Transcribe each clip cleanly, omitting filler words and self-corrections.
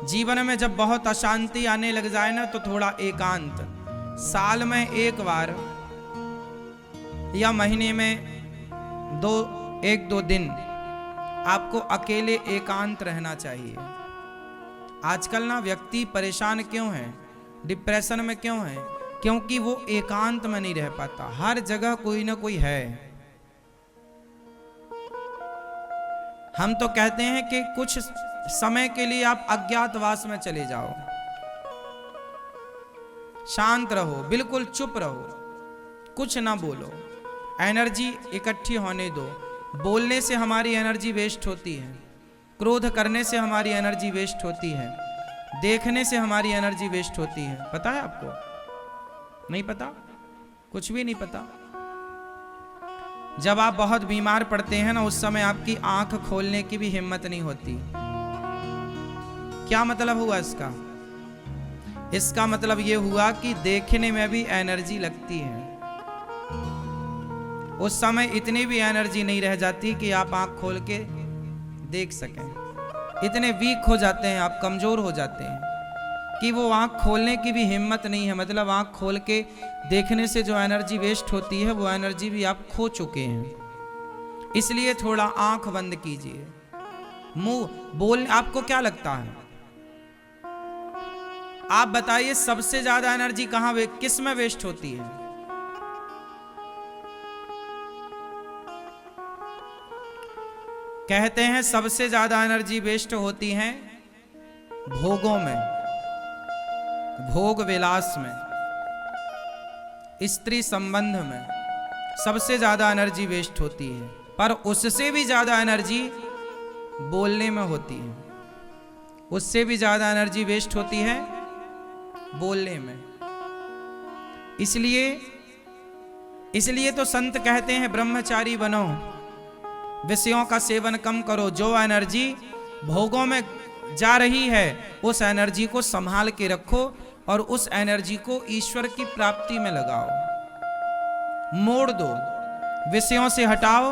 जीवन में जब बहुत अशांति आने लग जाए ना, तो थोड़ा एकांत, साल में एक बार या महीने में एक दो दिन आपको अकेले एकांत रहना चाहिए। आजकल ना व्यक्ति परेशान क्यों है, डिप्रेशन में क्यों है? क्योंकि वो एकांत में नहीं रह पाता। हर जगह कोई ना कोई है। हम तो कहते हैं कि कुछ समय के लिए आप अज्ञातवास में चले जाओ, शांत रहो, बिल्कुल चुप रहो, कुछ ना बोलो, एनर्जी इकट्ठी होने दो। बोलने से हमारी एनर्जी वेस्ट होती है, क्रोध करने से हमारी एनर्जी वेस्ट होती है, देखने से हमारी एनर्जी वेस्ट होती है। पता है आपको? नहीं पता? कुछ भी नहीं पता। जब आप बहुत बीमार पड़ते हैं ना, उस समय आपकी आंख खोलने की भी हिम्मत नहीं होती। क्या मतलब हुआ इसका? इसका मतलब यह हुआ कि देखने में भी एनर्जी लगती है। उस समय इतनी भी एनर्जी नहीं रह जाती कि आप आंख खोल के देख सकें। इतने वीक हो जाते हैं आप, कमजोर हो जाते हैं कि वो आंख खोलने की भी हिम्मत नहीं है। मतलब आंख खोल के देखने से जो एनर्जी वेस्ट होती है, वो एनर्जी भी आप खो चुके हैं। इसलिए थोड़ा आंख बंद कीजिए, मुंह बोल। आपको क्या लगता है? आप बताइए, सबसे ज्यादा एनर्जी कहां किस में वेस्ट होती है? कहते हैं सबसे ज्यादा एनर्जी वेस्ट होती है भोगों में, भोग विलास में, स्त्री संबंध में सबसे ज्यादा एनर्जी वेस्ट होती है। पर उससे भी ज्यादा एनर्जी बोलने में होती है। उससे भी ज्यादा एनर्जी वेस्ट होती है बोलने में। इसलिए तो संत कहते हैं ब्रह्मचारी बनो, विषयों का सेवन कम करो। जो एनर्जी भोगों में जा रही है, उस एनर्जी को संभाल के रखो और उस एनर्जी को ईश्वर की प्राप्ति में लगाओ। मोड़ दो, विषयों से हटाओ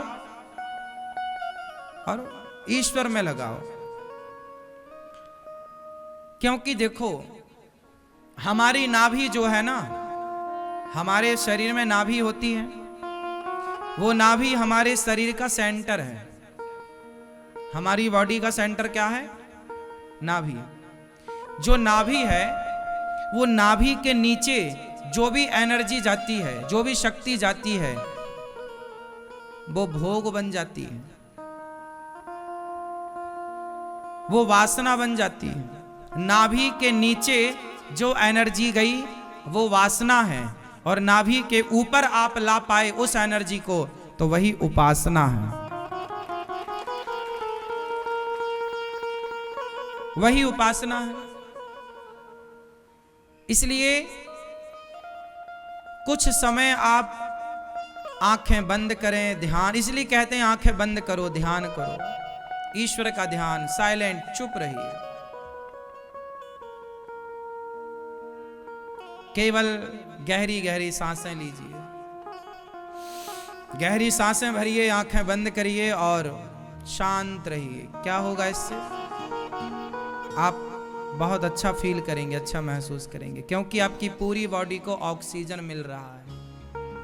और ईश्वर में लगाओ। क्योंकि देखो, हमारी नाभि जो है ना, हमारे शरीर में नाभि होती है, वो नाभि हमारे शरीर का सेंटर है। हमारी बॉडी का सेंटर क्या है? नाभि। जो नाभि है, वो नाभि के नीचे जो भी एनर्जी जाती है, जो भी शक्ति जाती है, वो भोग बन जाती है, वो वासना बन जाती है। नाभि के नीचे जो एनर्जी गई वो वासना है, और नाभि के ऊपर आप ला पाए उस एनर्जी को, तो वही उपासना है, वही उपासना है। इसलिए कुछ समय आप आंखें बंद करें, ध्यान। इसलिए कहते हैं आंखें बंद करो, ध्यान करो, ईश्वर का ध्यान, साइलेंट, चुप रहिए। केवल गहरी गहरी सांसें लीजिए, गहरी सांसें भरिए, आंखें बंद करिए और शांत रहिए। क्या होगा इससे? आप बहुत अच्छा फील करेंगे, अच्छा महसूस करेंगे, क्योंकि आपकी पूरी बॉडी को ऑक्सीजन मिल रहा है,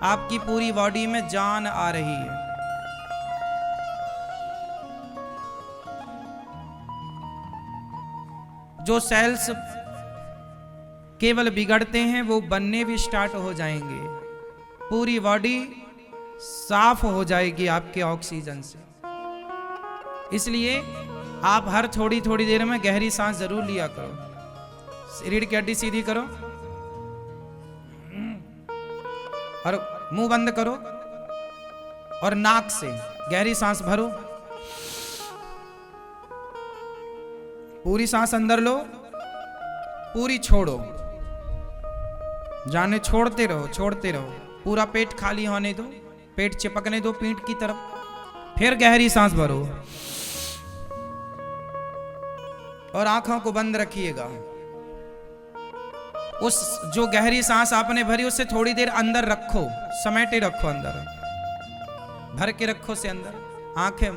आपकी पूरी बॉडी में जान आ रही है। जो सेल्स केवल बिगड़ते हैं, वो बनने भी स्टार्ट हो जाएंगे। पूरी बॉडी साफ हो जाएगी आपके ऑक्सीजन से। इसलिए आप हर थोड़ी थोड़ी देर में गहरी सांस जरूर लिया करो। रीढ़ की हड्डी सीधी करो और मुंह बंद करो और नाक से गहरी सांस भरो। पूरी सांस अंदर लो, पूरी छोड़ो, जाने छोड़ते रहो, छोड़ते रहो। पूरा पेट खाली होने दो, पेट चिपकने दो पीठ की तरफ। फिर गहरी सांस भरो और आंखों को बंद रखिएगा। उस जो गहरी सांस आपने भरी, उससे थोड़ी देर अंदर रखो, समेटे रखो, अंदर भर के रखो से अंदर। आंखें,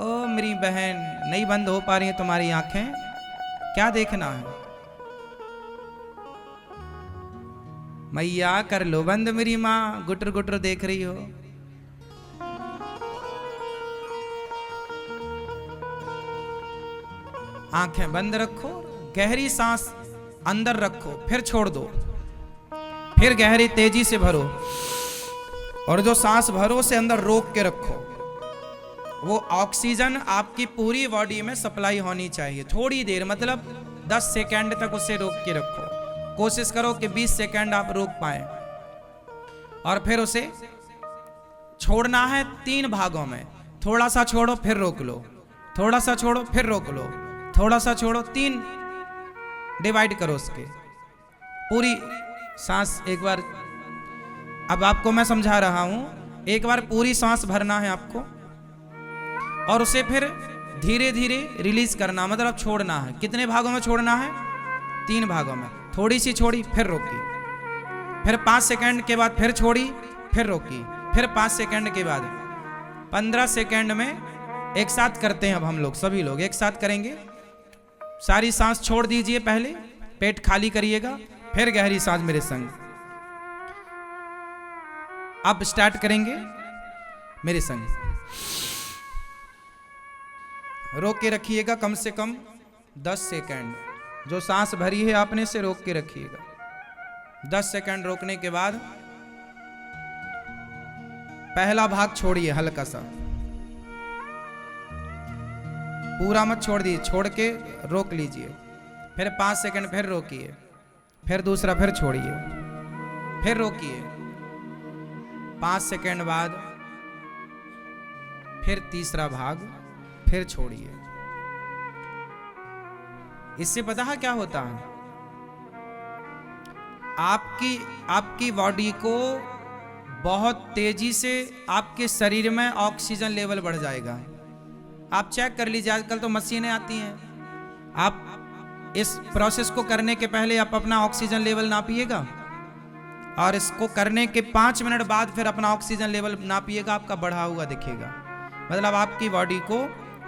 ओ मेरी बहन, नहीं बंद हो पा रही हैं तुम्हारी आंखें, क्या देखना है? मैया कर लो बंद, मेरी माँ गुटर गुटर देख रही हो। आंखें बंद रखो, गहरी सांस अंदर रखो, फिर छोड़ दो, फिर गहरी तेजी से भरो, और जो सांस भरो से अंदर रोक के रखो। वो ऑक्सीजन आपकी पूरी बॉडी में सप्लाई होनी चाहिए। थोड़ी देर मतलब 10 सेकंड तक उसे रोक के रखो। कोशिश करो कि 20 सेकंड आप रोक पाए, और फिर उसे छोड़ना है 3 भागों में। थोड़ा सा छोड़ो फिर रोक लो, थोड़ा सा छोड़ो फिर रोक लो, थोड़ा सा छोड़ो, 3 डिवाइड करो उसके। पूरी सांस एक बार, अब आपको मैं समझा रहा हूं, एक बार पूरी सांस भरना है आपको, और उसे फिर धीरे धीरे रिलीज करना, मतलब छोड़ना है। कितने भागों में छोड़ना है? 3 भागों में। थोड़ी सी छोड़ी फिर रोकी, फिर 5 सेकंड के बाद फिर छोड़ी फिर रोकी, फिर 5 सेकंड के बाद 15 सेकंड में एक साथ करते हैं। अब हम लोग सभी लोग एक साथ करेंगे। सारी सांस छोड़ दीजिए, पहले पेट खाली करिएगा, फिर गहरी सांस मेरे संग। अब स्टार्ट करेंगे मेरे संग। रोक के रखिएगा कम से कम 10 सेकंड। जो सांस भरी है आपने से रोक के रखिएगा। 10 सेकंड रोकने के बाद पहला भाग छोड़िए, हल्का सा, पूरा मत छोड़ दीजिए, छोड़ के रोक लीजिए। फिर 5 सेकंड फिर रोकिए, फिर दूसरा फिर छोड़िए, फिर रोकिए। 5 सेकंड बाद फिर तीसरा भाग, फिर छोड़िए। इससे पता है क्या होता है? आपकी बॉडी को बहुत तेजी से आपके शरीर में ऑक्सीजन लेवल बढ़ जाएगा। आप चेक कर लीजिए, आजकल तो मशीनें आती हैं। आप इस प्रोसेस को करने के पहले आप अपना ऑक्सीजन लेवल नापिएगा, और इसको करने के 5 मिनट बाद फिर अपना ऑक्सीजन लेवल नापिएगा, आपका बढ़ा हुआ दिखेगा। मतलब आपकी बॉडी को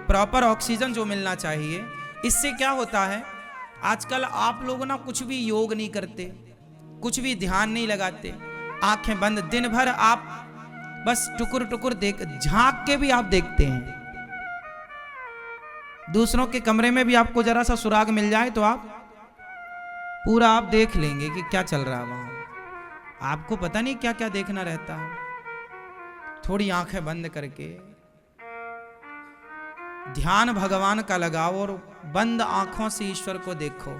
प्रॉपर ऑक्सीजन जो मिलना चाहिए। इससे क्या होता है, आजकल आप लोग ना कुछ भी योग नहीं करते, कुछ भी ध्यान नहीं लगाते, आंखें बंद, दिन भर आप बस टुकुर टुकुर देख, झांक के भी आप देखते हैं। दूसरों के कमरे में भी आपको जरा सा सुराग मिल जाए तो आप पूरा आप देख लेंगे कि क्या चल रहा है वहां। आपको पता नहीं क्या क्या देखना रहता है। थोड़ी आंखें बंद करके ध्यान भगवान का लगाओ, और बंद आंखों से ईश्वर को देखो।